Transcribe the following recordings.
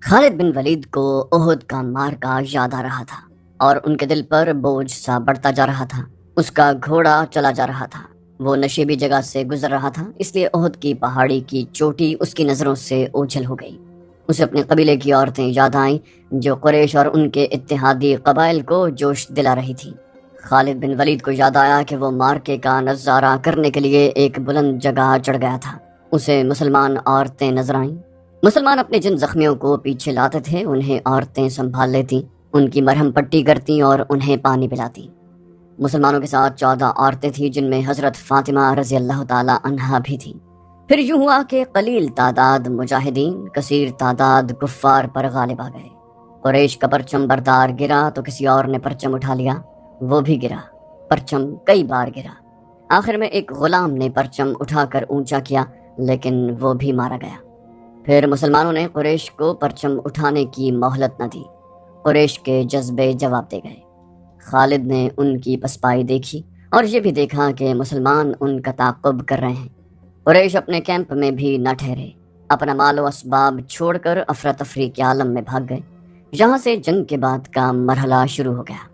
خالد بن ولید کو احد کا معرکہ یاد آ رہا تھا اور ان کے دل پر بوجھ سا بڑھتا جا رہا تھا۔ اس کا گھوڑا چلا جا رہا تھا، وہ نشیبی جگہ سے گزر رہا تھا، اس لیے احد کی پہاڑی کی چوٹی اس کی نظروں سے اوجھل ہو گئی۔ اسے اپنے قبیلے کی عورتیں یاد آئیں جو قریش اور ان کے اتحادی قبائل کو جوش دلا رہی تھیں۔ خالد بن ولید کو یاد آیا کہ وہ معرکے کا نظارہ کرنے کے لیے ایک بلند جگہ چڑھ گیا تھا۔ اسے مسلمان عورتیں نظر آئیں۔ مسلمان اپنے جن زخمیوں کو پیچھے لاتے تھے انہیں عورتیں سنبھال لیتی، ان کی مرہم پٹی کرتی اور انہیں پانی پلاتی۔ مسلمانوں کے ساتھ 14 عورتیں تھیں جن میں حضرت فاطمہ رضی اللہ تعالی عنہا بھی تھیں۔ پھر یوں ہوا کہ قلیل تعداد مجاہدین کثیر تعداد کفار پر غالب آ گئے۔ قریش کا پرچم بردار گرا تو کسی اور نے پرچم اٹھا لیا، وہ بھی گرا، پرچم کئی بار گرا۔ آخر میں ایک غلام نے پرچم اٹھا کر اونچا کیا لیکن وہ بھی مارا گیا۔ پھر مسلمانوں نے قریش کو پرچم اٹھانے کی مہلت نہ دی، قریش کے جذبے جواب دے گئے۔ خالد نے ان کی پسپائی دیکھی اور یہ بھی دیکھا کہ مسلمان ان کا تعاقب کر رہے ہیں۔ قریش اپنے کیمپ میں بھی نہ ٹھہرے، اپنا مال و اسباب چھوڑ کر افراتفری کے عالم میں بھاگ گئے۔ یہاں سے جنگ کے بعد کا مرحلہ شروع ہو گیا۔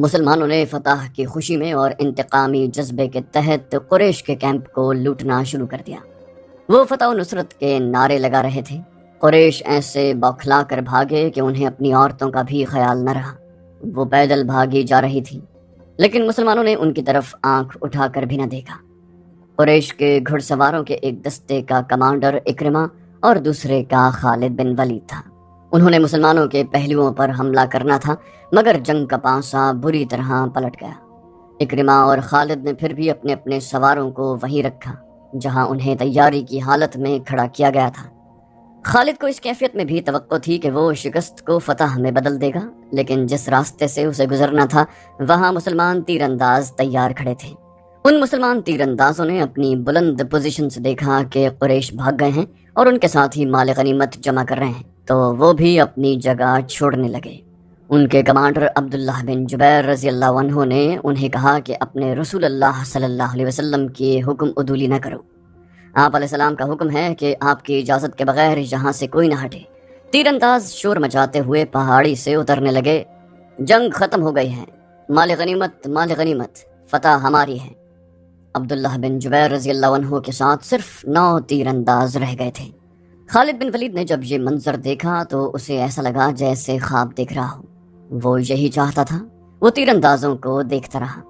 مسلمانوں نے فتح کی خوشی میں اور انتقامی جذبے کے تحت قریش کے کیمپ کو لوٹنا شروع کر دیا۔ وہ فتح و نصرت کے نعرے لگا رہے تھے۔ قریش ایسے بوکھلا کر بھاگے کہ انہیں اپنی عورتوں کا بھی خیال نہ رہا۔ وہ پیدل بھاگی جا رہی تھی لیکن مسلمانوں نے ان کی طرف آنکھ اٹھا کر بھی نہ دیکھا۔ قریش کے گھڑ سواروں کے ایک دستے کا کمانڈر اکرمہ اور دوسرے کا خالد بن ولید تھا۔ انہوں نے مسلمانوں کے پہلوؤں پر حملہ کرنا تھا مگر جنگ کا پانسا بری طرح پلٹ گیا۔ اکرمہ اور خالد نے پھر بھی اپنے اپنے سواروں کو وہیں رکھا جہاں انہیں تیاری کی حالت میں کھڑا کیا گیا تھا۔ خالد کو اس کیفیت میں بھی توقع تھی کہ وہ شکست کو فتح میں بدل دے گا، لیکن جس راستے سے اسے گزرنا تھا وہاں مسلمان تیر انداز تیار کھڑے تھے۔ ان مسلمان تیر اندازوں نے اپنی بلند پوزیشن سے دیکھا کہ قریش بھاگ گئے ہیں اور ان کے ساتھ ہی مال غنیمت جمع کر رہے ہیں، تو وہ بھی اپنی جگہ چھوڑنے لگے۔ ان کے کمانڈر عبداللہ بن جبیر رضی اللہ عنہ نے انہیں کہا کہ اپنے رسول اللہ صلی اللہ علیہ وسلم کی حکم عدولی نہ کرو۔ آپ علیہ السلام کا حکم ہے کہ آپ کی اجازت کے بغیر یہاں سے کوئی نہ ہٹے۔ تیر انداز شور مچاتے ہوئے پہاڑی سے اترنے لگے۔ جنگ ختم ہو گئی ہے، مال غنیمت، فتح ہماری ہے۔ عبداللہ بن جبیر رضی اللہ عنہ کے ساتھ صرف 9 تیر انداز رہ گئے تھے۔ خالد بن ولید نے جب یہ منظر دیکھا تو اسے ایسا لگا جیسے خواب دیکھ رہا ہو۔ وہ یہی چاہتا تھا، وہ تیر اندازوں کو دیکھتا رہا۔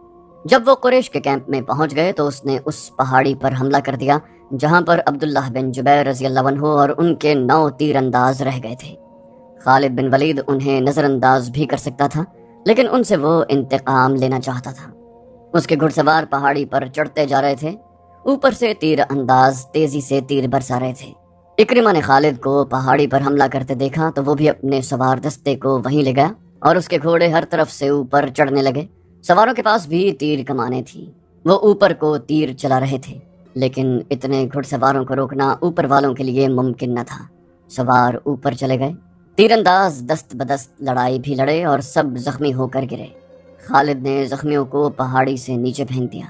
جب وہ قریش کے کیمپ میں پہنچ گئے تو اس نے اس پہاڑی پر حملہ کر دیا جہاں پر عبداللہ بن جبیر رضی اللہ عنہ اور ان کے 9 تیر انداز رہ گئے تھے۔ خالد بن ولید انہیں نظر انداز بھی کر سکتا تھا لیکن ان سے وہ انتقام لینا چاہتا تھا۔ اس کے گھڑ سوار پہاڑی پر چڑھتے جا رہے تھے، اوپر سے تیر انداز تیزی سے تیر برسا رہے تھے۔ اکرمہ نے خالد کو پہاڑی پر حملہ کرتے دیکھا تو وہ بھی اپنے سوار دستے کو وہیں لے گیا اور اس کے گھوڑے ہر طرف سے اوپر چڑھنے لگے۔ سواروں کے پاس بھی تیر کمانیں تھیں، وہ اوپر کو تیر چلا رہے تھے لیکن اتنے گھڑ سواروں کو روکنا اوپر والوں کے لیے ممکن نہ تھا۔ سوار اوپر چلے گئے، تیر انداز دست بدست لڑائی بھی لڑے اور سب زخمی ہو کر گرے۔ خالد نے زخمیوں کو پہاڑی سے نیچے پھینک دیا۔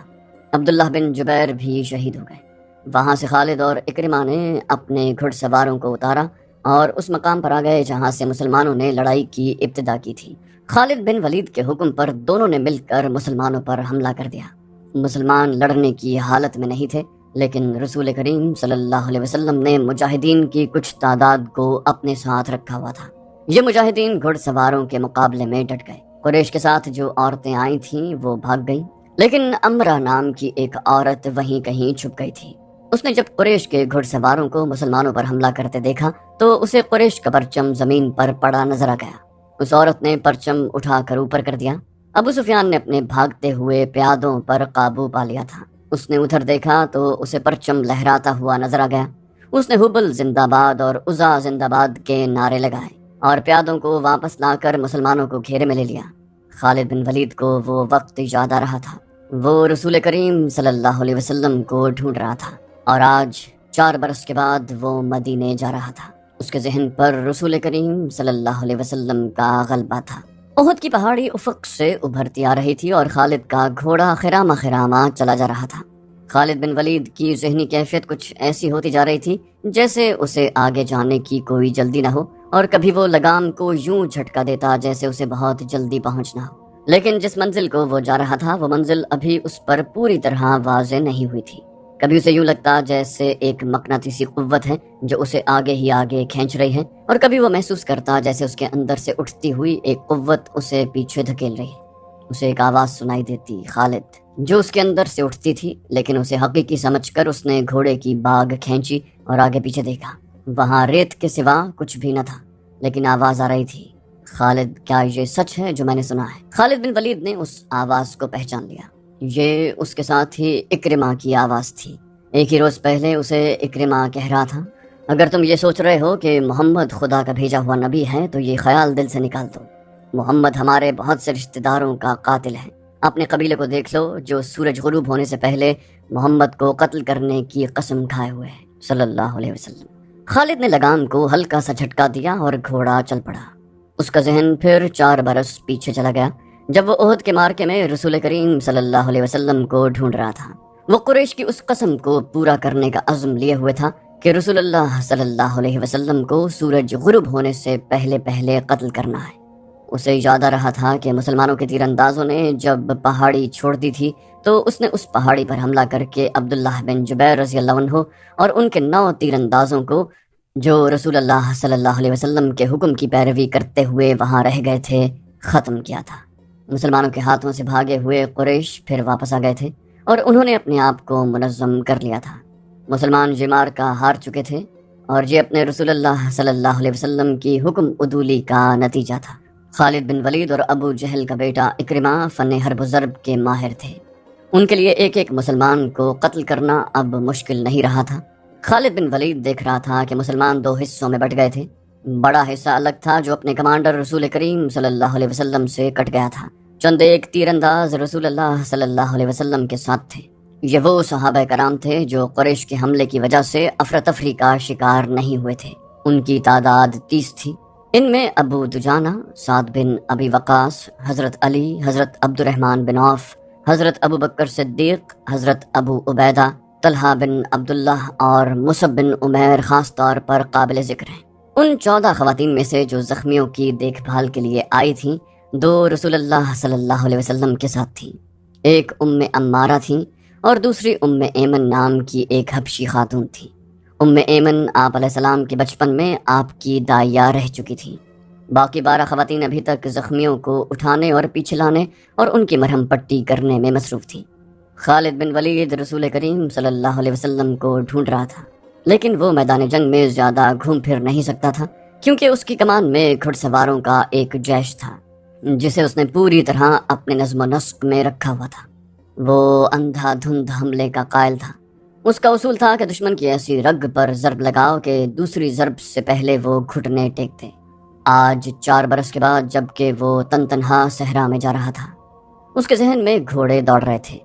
عبداللہ بن جبیر بھی شہید ہو گئے۔ وہاں سے خالد اور اکرمہ نے اپنے گھڑ سواروں کو اتارا اور اس مقام پر آ گئے جہاں سے مسلمانوں نے لڑائی کی ابتدا کی تھی۔ خالد بن ولید کے حکم پر دونوں نے مل کر مسلمانوں پر حملہ کر دیا۔ مسلمان لڑنے کی حالت میں نہیں تھے لیکن رسول کریم صلی اللہ علیہ وسلم نے مجاہدین کی کچھ تعداد کو اپنے ساتھ رکھا ہوا تھا۔ یہ مجاہدین گھڑ سواروں کے مقابلے میں ڈٹ گئے۔ قریش کے ساتھ جو عورتیں آئی تھیں وہ بھاگ گئیں لیکن امرہ نام کی ایک عورت وہیں کہیں چھپ گئی تھی۔ اس نے جب قریش کے گھڑ سواروں کو مسلمانوں پر حملہ کرتے دیکھا تو اسے قریش کا پرچم زمین پر پڑا نظر آ گیا۔ اس عورت نے پرچم اٹھا کر اوپر کر دیا۔ ابو سفیان نے اپنے بھاگتے ہوئے پیادوں پر قابو پا لیا تھا۔ اس نے ادھر دیکھا تو اسے پرچم لہراتا ہوا نظر آ گیا۔ اس نے حبل زندہ باد اور عزا زندہ باد کے نعرے لگائے اور پیادوں کو واپس لا کر مسلمانوں کو گھیرے میں لے لیا۔ خالد بن ولید کو وہ وقت یاد آ رہا تھا، وہ رسول کریم صلی اللہ علیہ وسلم کو ڈھونڈ رہا تھا اور آج 4 برس کے بعد وہ مدینے جا رہا تھا۔ اس کے ذہن پر رسول کریم صلی اللہ علیہ وسلم کا غلبہ تھا۔ احد کی پہاڑی افق سے ابھرتی آ رہی تھی اور خالد کا گھوڑا خرامہ خرامہ چلا جا رہا تھا۔ خالد بن ولید کی ذہنی کیفیت کچھ ایسی ہوتی جا رہی تھی جیسے اسے آگے جانے کی کوئی جلدی نہ ہو اور کبھی وہ لگام کو یوں جھٹکا دیتا جیسے اسے بہت جلدی پہنچنا ہو، لیکن جس منزل کو وہ جا رہا تھا وہ منزل ابھی اس پر پوری طرح واضح نہیں ہوئی تھی۔ کبھی اسے یوں لگتا جیسے ایک مقناطیسی قوت ہے جو اسے آگے ہی آگے کھینچ رہی ہے، اور کبھی وہ محسوس کرتا جیسے اس کے اندر سے اٹھتی ہوئی ایک قوت اسے پیچھے دھکیل رہی ہے۔ اسے ایک آواز سنائی دیتی، خالد، جو اس کے اندر سے اٹھتی تھی، لیکن اسے حقیقی سمجھ کر اس نے گھوڑے کی باگ کھینچی اور آگے پیچھے دیکھا۔ وہاں ریت کے سوا کچھ بھی نہ تھا، لیکن آواز آ رہی تھی، خالد، کیا یہ سچ ہے جو میں نے سنا ہے؟ خالد بن ولید نے اس آواز کو پہچان لیا۔ یہ اس کے ساتھ ہی اکرمہ کی آواز تھی۔ ایک ہی روز پہلے اسے اکرمہ کہہ رہا تھا، اگر تم یہ سوچ رہے ہو کہ محمد خدا کا بھیجا ہوا نبی ہے تو یہ خیال دل سے نکال دو۔ محمد ہمارے بہت سے رشتہ داروں کا قاتل ہے۔ اپنے قبیلے کو دیکھ لو جو سورج غروب ہونے سے پہلے محمد کو قتل کرنے کی قسم کھائے ہوئے ہیں، صلی اللہ علیہ وسلم۔ خالد نے لگام کو ہلکا سا جھٹکا دیا اور گھوڑا چل پڑا۔ اس کا ذہن پھر 4 برس پیچھے چلا گیا، جب وہ احد کے معرکے میں رسول کریم صلی اللہ علیہ وسلم کو ڈھونڈ رہا تھا۔ وہ قریش کی اس قسم کو پورا کرنے کا عزم لیے ہوئے تھا کہ رسول اللہ صلی اللہ علیہ وسلم کو سورج غروب ہونے سے پہلے قتل کرنا ہے۔ اسے یاد آ رہا تھا کہ مسلمانوں کے تیر اندازوں نے جب پہاڑی چھوڑ دی تھی تو اس نے اس پہاڑی پر حملہ کر کے عبداللہ بن جبیر رضی اللہ عنہ اور ان کے 9 تیر اندازوں کو، جو رسول اللہ صلی اللہ علیہ وسلم کے حکم کی پیروی کرتے ہوئے وہاں رہ گئے تھے، ختم کیا تھا۔ مسلمانوں کے ہاتھوں سے بھاگے ہوئے قریش پھر واپس آ گئے تھے اور انہوں نے اپنے آپ کو منظم کر لیا تھا۔ مسلمان جمار کا ہار چکے تھے اور یہ اپنے رسول اللہ صلی اللہ علیہ وسلم کی حکم عدولی کا نتیجہ تھا۔ خالد بن ولید اور ابو جہل کا بیٹا اکرمہ فن حرب و ضرب کے ماہر تھے۔ ان کے لیے ایک ایک مسلمان کو قتل کرنا اب مشکل نہیں رہا تھا۔ خالد بن ولید دیکھ رہا تھا کہ مسلمان 2 حصوں میں بٹ گئے تھے۔ بڑا حصہ الگ تھا جو اپنے کمانڈر رسول کریم صلی اللہ علیہ وسلم سے کٹ گیا تھا۔ چند ایک تیر انداز رسول اللہ صلی اللہ علیہ وسلم کے ساتھ تھے۔ یہ وہ صحابہ کرام تھے جو قریش کے حملے کی وجہ سے افراتفری کا شکار نہیں ہوئے تھے۔ ان کی تعداد 30 تھی۔ ان میں ابو دجانہ، سعد بن ابی وقاص، حضرت علی، حضرت عبد الرحمن بن عوف، حضرت ابو بکر صدیق، حضرت ابو عبیدہ، طلحہ بن عبداللہ اور مصعب بن عمیر خاص طور پر قابل ذکر ہیں۔ ان 14 خواتین میں سے جو زخمیوں کی دیکھ بھال کے لیے آئی تھیں، 2 رسول اللہ صلی اللہ علیہ وسلم کے ساتھ تھیں۔ ایک عمارہ تھیں اور دوسری ایمن نام کی ایک حبشی خاتون تھی۔ ایمن آپ علیہ السلام کے بچپن میں آپ کی دائیا رہ چکی تھی۔ باقی 12 خواتین ابھی تک زخمیوں کو اٹھانے اور پیچھے لانے اور ان کی مرہم پٹی کرنے میں مصروف تھی۔ خالد بن ولید رسول کریم صلی اللہ علیہ وسلم کو ڈھونڈ رہا تھا، لیکن وہ میدان جنگ میں زیادہ گھوم پھر نہیں سکتا تھا کیونکہ اس کی کمان میں گھڑ سواروں کا ایک جیش تھا جسے اس نے پوری طرح اپنے نظم و نسق میں رکھا ہوا تھا۔ وہ اندھا دھند حملے کا قائل تھا۔ اس کا اصول تھا کہ دشمن کی ایسی رگ پر ضرب لگاؤ کہ دوسری ضرب سے پہلے وہ گھٹنے ٹیک دے۔ آج 4 برس کے بعد جب کہ وہ تنہا صحرا میں جا رہا تھا، اس کے ذہن میں گھوڑے دوڑ رہے تھے،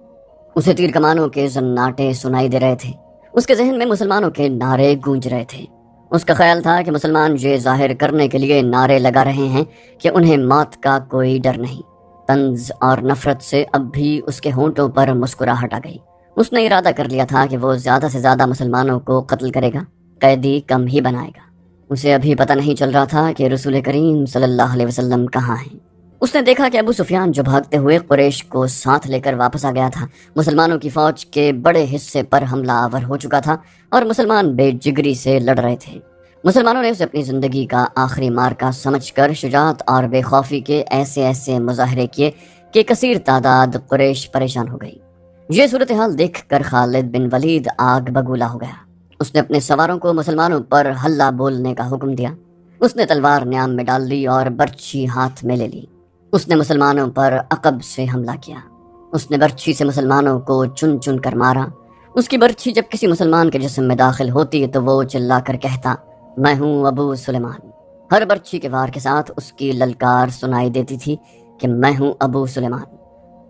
اسے تیر کمانوں کے زناٹے سنائی دے رہے تھے، اس کے ذہن میں مسلمانوں کے نعرے گونج رہے تھے۔ اس کا خیال تھا کہ مسلمان یہ ظاہر کرنے کے لیے نعرے لگا رہے ہیں کہ انہیں موت کا کوئی ڈر نہیں۔ طنز اور نفرت سے اب بھی اس کے ہونٹوں پر مسکراہٹ آ گئی۔ اس نے ارادہ کر لیا تھا کہ وہ زیادہ سے زیادہ مسلمانوں کو قتل کرے گا، قیدی کم ہی بنائے گا۔ اسے ابھی پتہ نہیں چل رہا تھا کہ رسول کریم صلی اللہ علیہ وسلم کہاں ہیں۔ اس نے دیکھا کہ ابو سفیان جو بھاگتے ہوئے قریش کو ساتھ لے کر واپس آ گیا تھا، مسلمانوں کی فوج کے بڑے حصے پر حملہ آور ہو چکا تھا اور مسلمان بے جگری سے لڑ رہے تھے۔ مسلمانوں نے اسے اپنی زندگی کا آخری معرکہ سمجھ کر شجاعت اور بے خوفی کے ایسے مظاہرے کیے کہ کثیر تعداد قریش پریشان ہو گئی۔ یہ صورتحال دیکھ کر خالد بن ولید آگ بگولا ہو گیا۔ اس نے اپنے سواروں کو مسلمانوں پر ہلہ بولنے کا حکم دیا۔ اس نے تلوار نیام میں ڈال لی اور برچھی ہاتھ میں لے لی۔ اس نے مسلمانوں پر عقب سے حملہ کیا۔ اس نے برچھی سے مسلمانوں کو چن چن کر مارا۔ اس کی برچھی جب کسی مسلمان کے جسم میں داخل ہوتی تو وہ چلا کر کہتا، میں ہوں ابو سلیمان۔ ہر برچھی کے وار کے ساتھ اس کی للکار سنائی دیتی تھی کہ میں ہوں ابو سلیمان۔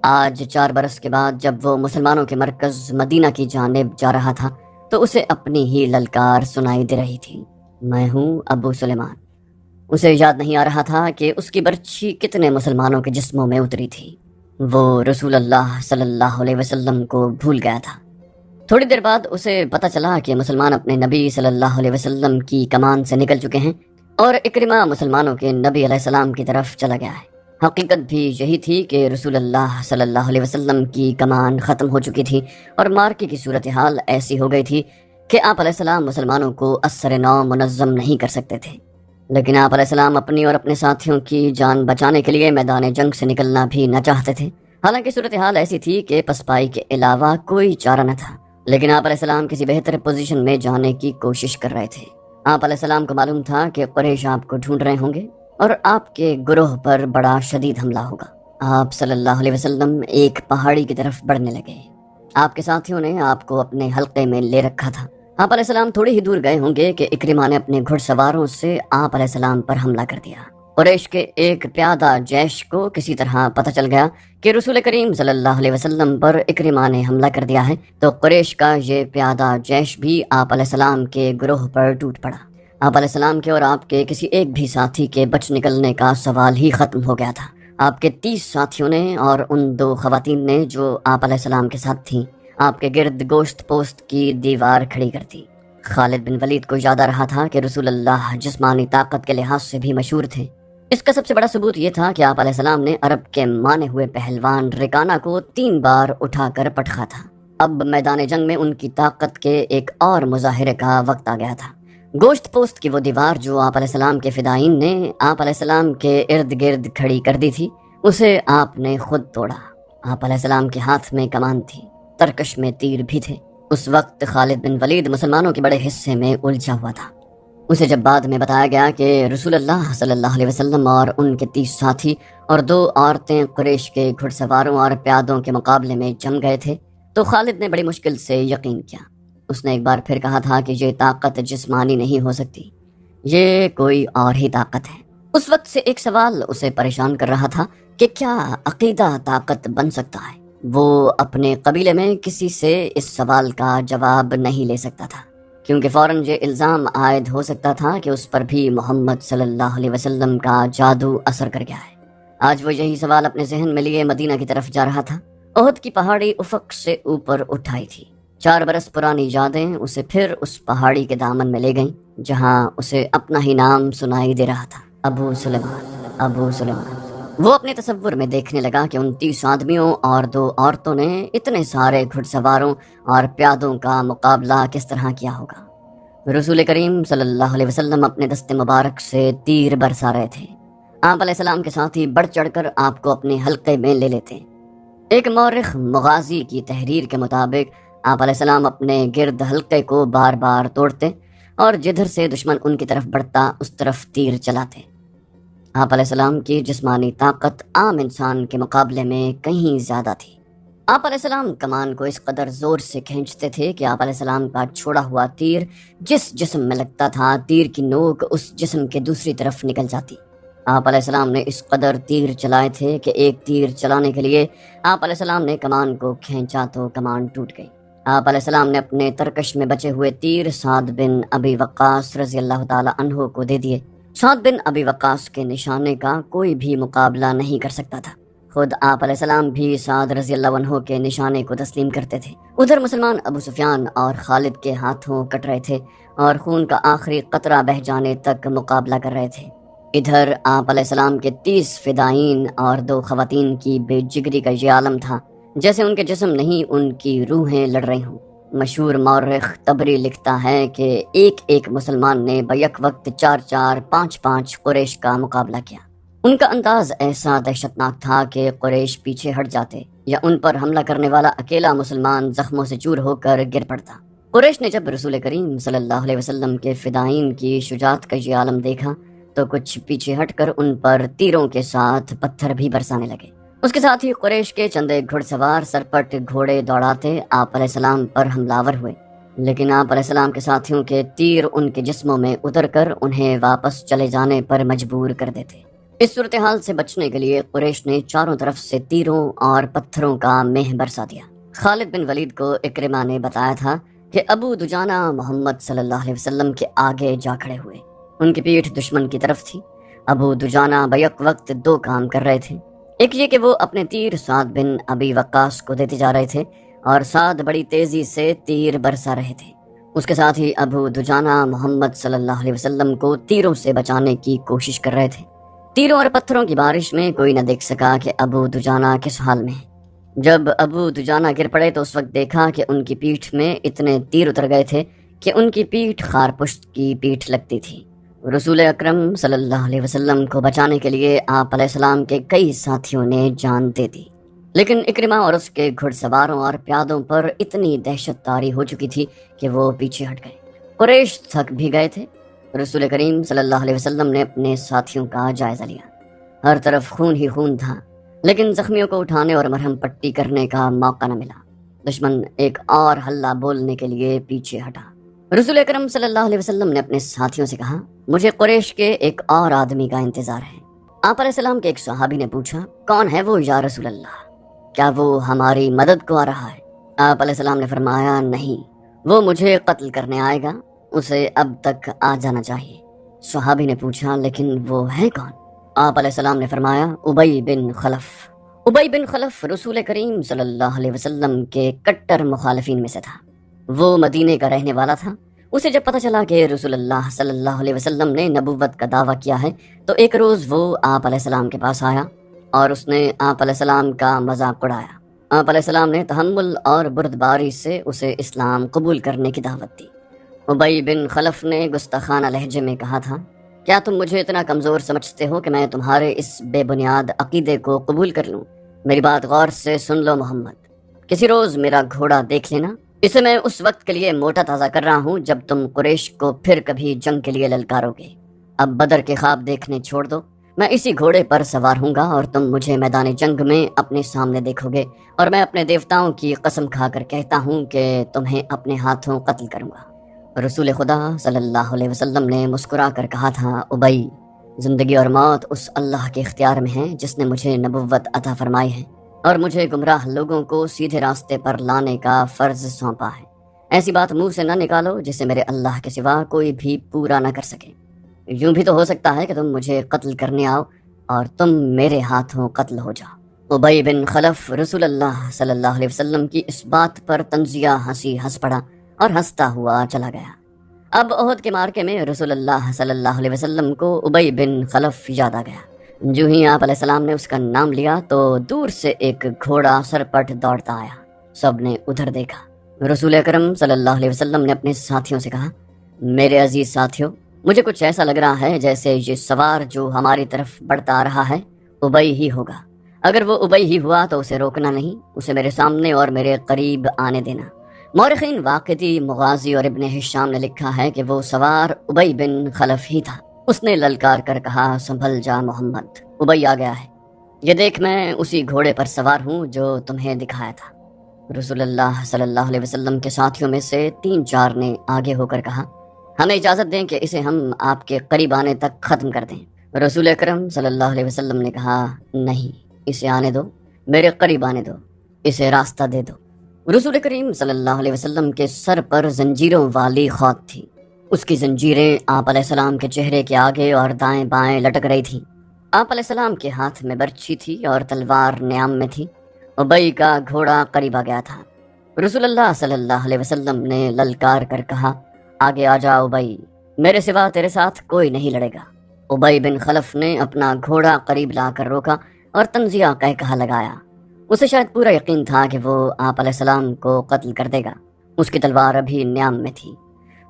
آج 4 برس کے بعد جب وہ مسلمانوں کے مرکز مدینہ کی جانب جا رہا تھا تو اسے اپنی ہی للکار سنائی دے رہی تھی، میں ہوں ابو سلیمان۔ اسے یاد نہیں آ رہا تھا کہ اس کی برچھی کتنے مسلمانوں کے جسموں میں اتری تھی۔ وہ رسول اللہ صلی اللہ علیہ وسلم کو بھول گیا تھا۔ تھوڑی دیر بعد اسے پتہ چلا کہ مسلمان اپنے نبی صلی اللہ علیہ وسلم کی کمان سے نکل چکے ہیں اور اکرمہ مسلمانوں کے نبی علیہ السلام کی طرف چلا گیا ہے۔ حقیقت بھی یہی تھی کہ رسول اللہ صلی اللہ علیہ وسلم کی کمان ختم ہو چکی تھی اور مارکے کی صورتحال ایسی ہو گئی تھی کہ آپ علیہ السلام مسلمانوں کو اثر نو منظم نہیں کر سکتے تھے۔ لیکن آپ علیہ السلام اپنی اور اپنے ساتھیوں کی جان بچانے کے لیے میدان جنگ سے نکلنا بھی نہ چاہتے تھے۔ حالانکہ صورتحال ایسی تھی کہ پسپائی کے علاوہ کوئی چارہ نہ تھا، لیکن آپ علیہ السلام کسی بہتر پوزیشن میں جانے کی کوشش کر رہے تھے۔ آپ علیہ السلام کو معلوم تھا کہ قریش آپ کو ڈھونڈ رہے ہوں گے اور آپ کے گروہ پر بڑا شدید حملہ ہوگا۔ آپ صلی اللہ علیہ وسلم ایک پہاڑی کی طرف بڑھنے لگے۔ آپ کے ساتھیوں نے آپ کو اپنے حلقے میں لے رکھا تھا۔ آپ علیہ السلام تھوڑی ہی دور گئے ہوں گے کہ اکرمہ نے اپنے گھڑ سواروں سے آپ علیہ السلام پر حملہ کر دیا۔ قریش کے ایک پیادہ جیش کو کسی طرح پتہ چل گیا کہ رسول کریم صلی اللہ علیہ وسلم پر اکرمہ نے حملہ کر دیا ہے، تو قریش کا یہ پیادہ جیش بھی آپ علیہ السلام کے گروہ پر ٹوٹ پڑا۔ آپ علیہ السلام کے اور آپ کے کسی ایک بھی ساتھی کے بچ نکلنے کا سوال ہی ختم ہو گیا تھا۔ آپ کے 30 ساتھیوں نے اور ان 2 خواتین نے جو آپ علیہ السلام کے ساتھ تھیں، آپ کے گرد گوشت پوست کی دیوار کھڑی کر دی۔ خالد بن ولید کو یاد آ رہا تھا کہ رسول اللہ جسمانی طاقت کے لحاظ سے بھی مشہور تھے۔ اس کا سب سے بڑا ثبوت یہ تھا کہ آپ علیہ السلام نے عرب کے مانے ہوئے پہلوان ریکانہ کو 3 بار اٹھا کر پٹخا تھا۔ اب میدان جنگ میں ان کی طاقت کے ایک اور مظاہرے کا وقت آ گیا تھا۔ گوشت پوست کی وہ دیوار جو آپ علیہ السلام کے فدائین نے آپ علیہ السلام کے ارد گرد کھڑی کر دی تھی، اسے آپ نے خود توڑا۔ آپ علیہ السلام کے ہاتھ میں کمان تھی، ترکش میں تیر بھی تھے۔ اس وقت خالد بن ولید مسلمانوں کے بڑے حصے میں الجھا ہوا تھا۔ اسے جب بعد میں بتایا گیا کہ رسول اللہ صلی اللہ علیہ وسلم اور ان کے 30 ساتھی اور 2 عورتیں قریش کے گھڑ سواروں اور پیادوں کے مقابلے میں جم گئے تھے، تو خالد نے بڑی مشکل سے یقین کیا۔ اس نے ایک بار پھر کہا تھا کہ یہ طاقت جسمانی نہیں ہو سکتی، یہ کوئی اور ہی طاقت ہے۔ اس وقت سے ایک سوال اسے پریشان کر رہا تھا کہ کیا عقیدہ طاقت بن سکتا ہے؟ وہ اپنے قبیلے میں کسی سے اس سوال کا جواب نہیں لے سکتا تھا، کیونکہ فوراً یہ الزام عائد ہو سکتا تھا کہ اس پر بھی محمد صلی اللہ علیہ وسلم کا جادو اثر کر گیا ہے۔ آج وہ یہی سوال اپنے ذہن میں لیے مدینہ کی طرف جا رہا تھا۔ احد کی پہاڑی افق سے اوپر اٹھائی تھی۔ 4 برس پرانی یادیں اسے پھر اس پہاڑی کے دامن میں لے گئیں جہاں اسے اپنا ہی نام سنائی دے رہا تھا، ابو سلیمان، ابو سلیمان۔ وہ اپنے تصور میں دیکھنے لگا کہ ان 30 آدمیوں اور 2 عورتوں نے اتنے سارے گھڑ سواروں اور پیادوں کا مقابلہ کس طرح کیا ہوگا۔ رسول کریم صلی اللہ علیہ وسلم اپنے دست مبارک سے تیر برسا رہے تھے۔ آپ علیہ السلام کے ساتھی بڑھ چڑھ کر آپ کو اپنے حلقے میں لے لیتے۔ ایک مورخ مغازی کی تحریر کے مطابق آپ علیہ السلام اپنے گرد حلقے کو بار بار توڑتے اور جدھر سے دشمن ان کی طرف بڑھتا اس طرف تیر چلاتے۔ آپ علیہ السلام کی جسمانی طاقت عام انسان کے مقابلے میں کہیں زیادہ تھی۔ آپ علیہ السلام کمان کو اس قدر زور سے کھینچتے تھے کہ آپ علیہ السلام کا چھوڑا ہوا تیر جس جسم میں لگتا تھا، تیر کی نوک اس جسم کے دوسری طرف نکل جاتی۔ آپ علیہ السلام نے اس قدر تیر چلائے تھے کہ ایک تیر چلانے کے لیے آپ علیہ السلام نے کمان کو کھینچا تو کمان ٹوٹ گئی۔ آپ علیہ السلام نے اپنے ترکش میں بچے ہوئے تیر سعد بن ابی وقاص رضی اللہ تعالی عنہ کو دے دیے۔ سعد بن ابی وقاص کے نشانے کا کوئی بھی مقابلہ نہیں کر سکتا تھا۔ خود آپ علیہ السلام بھی سعد رضی اللہ عنہ کے نشانے کو تسلیم کرتے تھے۔ ادھر مسلمان ابو سفیان اور خالد کے ہاتھوں کٹ رہے تھے اور خون کا آخری قطرہ بہہ جانے تک مقابلہ کر رہے تھے۔ ادھر آپ علیہ السلام کے 30 فدائین اور 2 خواتین کی بے جگری کا یہ عالم تھا جیسے ان کے جسم نہیں، ان کی روحیں لڑ رہی ہوں۔ مشہور مورخ طبری لکھتا ہے کہ ایک مسلمان نے بیک وقت 4 5 قریش کا مقابلہ کیا۔ ان کا انداز ایسا دہشتناک تھا کہ قریش پیچھے ہٹ جاتے یا ان پر حملہ کرنے والا اکیلا مسلمان زخموں سے چور ہو کر گر پڑتا۔ قریش نے جب رسول کریم صلی اللہ علیہ وسلم کے فدائین کی شجاعت کا یہ عالم دیکھا تو کچھ پیچھے ہٹ کر ان پر تیروں کے ساتھ پتھر بھی برسانے لگے۔ اس کے ساتھ ہی قریش کے چند گھڑ سوار سرپٹ گھوڑے دوڑاتے آپ علیہ السلام پر حملاور ہوئے، لیکن آپ علیہ السلام کے ساتھیوں کے تیر ان کے جسموں میں اتر کر انہیں واپس چلے جانے پر مجبور کر دیتے۔ اس صورتحال سے بچنے کے لیے قریش نے چاروں طرف سے تیروں اور پتھروں کا مہ برسا دیا۔ خالد بن ولید کو اکرمہ نے بتایا تھا کہ ابو دجانہ محمد صلی اللہ علیہ وسلم کے آگے جا کھڑے ہوئے، ان کی پیٹھ دشمن کی طرف تھی۔ ابو دجانہ بیک وقت 2 کام کر رہے تھے، ایک یہ کہ وہ اپنے تیر سعد بن ابی وقاص کو دیتے جا رہے تھے اور سعد بڑی تیزی سے تیر برسا رہے تھے۔ اس کے ساتھ ہی ابو دجانہ محمد صلی اللہ علیہ وسلم کو تیروں سے بچانے کی کوشش کر رہے تھے۔ تیروں اور پتھروں کی بارش میں کوئی نہ دیکھ سکا کہ ابو دجانہ کس حال میں ہے۔ جب ابو دجانہ گر پڑے تو اس وقت دیکھا کہ ان کی پیٹھ میں اتنے تیر اتر گئے تھے کہ ان کی پیٹھ خارپشت کی پیٹھ لگتی تھی۔ رسول اکرم صلی اللہ علیہ وسلم کو بچانے کے لیے آپ علیہ السلام کے کئی ساتھیوں نے جان دے دی، لیکن اکرمہ اور اس کے گھڑ سواروں اور پیادوں پر اتنی دہشت طاری ہو چکی تھی کہ وہ پیچھے ہٹ گئے۔ قریش تھک بھی گئے تھے۔ رسول کریم صلی اللہ علیہ وسلم نے اپنے ساتھیوں کا جائزہ لیا۔ ہر طرف خون ہی خون تھا، لیکن زخمیوں کو اٹھانے اور مرہم پٹی کرنے کا موقع نہ ملا۔ دشمن ایک اور حلہ بولنے کے لیے پیچھے ہٹا۔ رسول اکرم صلی اللہ علیہ وسلم نے اپنے ساتھیوں سے کہا، مجھے قریش کے ایک اور آدمی کا انتظار ہے۔ آپ علیہ السلام کے ایک صحابی نے پوچھا، کون ہے وہ یا رسول اللہ؟ کیا وہ ہماری مدد کو آ رہا ہے؟ آپ علیہ السلام نے فرمایا، نہیں، وہ مجھے قتل کرنے آئے گا، اسے اب تک آ جانا چاہیے۔ صحابی نے پوچھا، لیکن وہ ہے کون؟ آپ علیہ السلام نے فرمایا، ابی بن خلف۔ ابی بن خلف رسول کریم صلی اللہ علیہ وسلم کے کٹر مخالفین میں سے تھا۔ وہ مدینے کا رہنے والا تھا۔ اسے جب پتہ چلا کہ رسول اللہ صلی اللہ علیہ وسلم نے نبوت کا دعویٰ کیا ہے تو ایک روز وہ آپ علیہ السلام کے پاس آیا اور اس نے آپ علیہ السلام کا مذاق اڑایا۔ آپ علیہ السلام نے تحمل اور بردباری سے اسے اسلام قبول کرنے کی دعوت دی۔ ابی بن خلف نے گستاخانہ لہجے میں کہا تھا، کیا تم مجھے اتنا کمزور سمجھتے ہو کہ میں تمہارے اس بے بنیاد عقیدے کو قبول کر لوں؟ میری بات غور سے سن لو محمد، کسی روز میرا گھوڑا دیکھ لینا، اسے میں اس وقت کے لیے موٹا تازہ کر رہا ہوں جب تم قریش کو پھر کبھی جنگ کے لیے للکارو گے۔ اب بدر کے خواب دیکھنے چھوڑ دو، میں اسی گھوڑے پر سوار ہوں گا اور تم مجھے میدان جنگ میں اپنے سامنے دیکھو گے، اور میں اپنے دیوتاؤں کی قسم کھا کر کہتا ہوں کہ تمہیں اپنے ہاتھوں قتل کروں گا۔ رسول خدا صلی اللہ علیہ وسلم نے مسکرا کر کہا تھا، ابی، زندگی اور موت اس اللہ کے اختیار میں ہے جس نے مجھے نبوت عطا فرمائی ہے اور مجھے گمراہ لوگوں کو سیدھے راستے پر لانے کا فرض سونپا ہے۔ ایسی بات منہ سے نہ نکالو جسے میرے اللہ کے سوا کوئی بھی پورا نہ کر سکے۔ یوں بھی تو ہو سکتا ہے کہ تم مجھے قتل کرنے آؤ اور تم میرے ہاتھوں قتل ہو جاؤ۔ ابی بن خلف رسول اللہ صلی اللہ علیہ وسلم کی اس بات پر طنزیہ ہنسی ہنس پڑا اور ہنستا ہوا چلا گیا۔ اب احد کے مارکے میں رسول اللہ صلی اللہ علیہ وسلم کو ابی بن خلف یاد آ گیا۔ جو ہی آپ علیہ السلام نے اس کا نام لیا تو دور سے ایک گھوڑا سرپٹ دوڑتا آیا۔ سب نے ادھر دیکھا۔ رسول اکرم صلی اللہ علیہ وسلم نے اپنے ساتھیوں سے کہا، میرے عزیز ساتھیوں، مجھے کچھ ایسا لگ رہا ہے جیسے یہ سوار جو ہماری طرف بڑھتا آ رہا ہے ابی ہی ہوگا۔ اگر وہ ابی ہی ہوا تو اسے روکنا نہیں، اسے میرے سامنے اور میرے قریب آنے دینا۔ مورخین واقدی، مغازی اور ابن ہشام نے لکھا ہے کہ وہ سوار ابی بن خلف ہی تھا۔ اس نے للکار کر کہا، سنبھل جا محمد، ابی آ گیا ہے، یہ دیکھ میں اسی گھوڑے پر سوار ہوں جو تمہیں دکھایا تھا۔ رسول اللہ صلی اللہ علیہ وسلم کے ساتھیوں میں سے 3-4 نے آگے ہو کر کہا، ہمیں اجازت دیں کہ اسے ہم آپ کے قریب آنے تک ختم کر دیں۔ رسول اکرم صلی اللہ علیہ وسلم نے کہا، نہیں، اسے آنے دو، میرے قریب آنے دو، اسے راستہ دے دو۔ رسول کریم صلی اللہ علیہ وسلم کے سر پر زنجیروں والی خوات تھی۔ اس کی زنجیریں آپ علیہ السلام کے چہرے کے آگے اور دائیں بائیں لٹک رہی تھیں۔ آپ علیہ السلام کے ہاتھ میں برچھی تھی اور تلوار نیام میں تھی۔ ابی کا گھوڑا قریب آ گیا تھا۔ رسول اللہ صلی اللہ علیہ وسلم نے للکار کر کہا، آگے آ جا ابی، میرے سوا تیرے ساتھ کوئی نہیں لڑے گا۔ ابی بن خلف نے اپنا گھوڑا قریب لا کر روکا اور طنزیہ کہا لگایا۔ اسے شاید پورا یقین تھا کہ وہ آپ علیہ السلام کو قتل کر دے گا۔ اس کی تلوار ابھی نیام میں تھی۔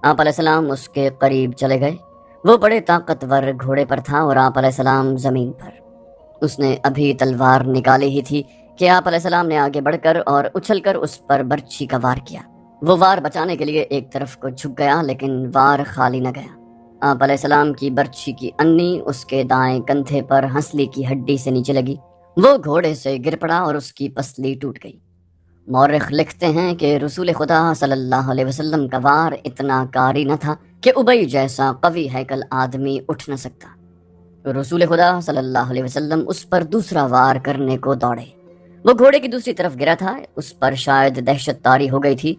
آپ علیہ السلام اس کے قریب چلے گئے۔ وہ بڑے طاقتور گھوڑے پر تھا اور آپ علیہ السلام زمین پر۔ اس نے ابھی تلوار نکالی ہی تھی کہ آپ علیہ السلام نے آگے بڑھ کر اور اچھل کر اس پر برچھی کا وار کیا۔ وہ وار بچانے کے لیے ایک طرف کو جھک گیا، لیکن وار خالی نہ گیا۔ آپ علیہ السلام کی برچھی کی انی اس کے دائیں کندھے پر ہنسلی کی ہڈی سے نیچے لگی۔ وہ گھوڑے سے گر پڑا اور اس کی پسلی ٹوٹ گئی۔ مورخ لکھتے ہیں کہ رسول خدا صلی اللہ علیہ وسلم کا وار اتنا کاری نہ تھا کہ ابی جیسا قوی ہیکل آدمی اٹھ نہ سکتا۔ رسول خدا صلی اللہ علیہ وسلم اس پر دوسرا وار کرنے کو دوڑے۔ وہ گھوڑے کی دوسری طرف گرا تھا۔ اس پر شاید دہشت طاری ہو گئی تھی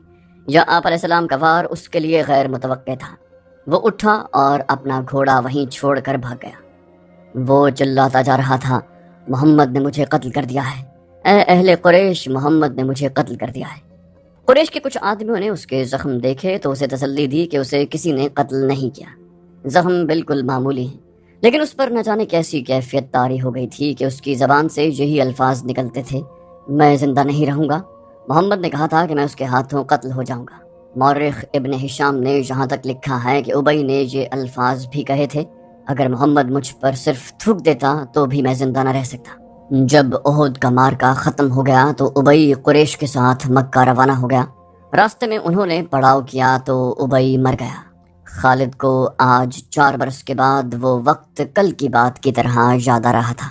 یا آپ علیہ السلام کا وار اس کے لیے غیر متوقع تھا۔ وہ اٹھا اور اپنا گھوڑا وہیں چھوڑ کر بھاگ گیا۔ وہ چلاتا جا رہا تھا، محمد نے مجھے قتل کر دیا ہے، اے اہل قریش، محمد نے مجھے قتل کر دیا ہے۔ قریش کے کچھ آدمیوں نے اس کے زخم دیکھے تو اسے تسلی دی کہ اسے کسی نے قتل نہیں کیا، زخم بالکل معمولی ہیں، لیکن اس پر نہ جانے کیسی کیفیت طاری ہو گئی تھی کہ اس کی زبان سے یہی الفاظ نکلتے تھے: میں زندہ نہیں رہوں گا، محمد نے کہا تھا کہ میں اس کے ہاتھوں قتل ہو جاؤں گا۔ مورخ ابن ہشام نے یہاں تک لکھا ہے کہ ابی نے یہ الفاظ بھی کہے تھے: اگر محمد مجھ پر صرف تھوک دیتا تو بھی میں زندہ نہ رہ سکتا۔ جب احد کا معرکہ ختم ہو گیا تو ابی قریش کے ساتھ مکہ روانہ ہو گیا۔ راستے میں انہوں نے پڑاؤ کیا تو ابی مر گیا۔ خالد کو آج 4 برس کے بعد وہ وقت کل کی بات کی طرح یاد آ رہا تھا۔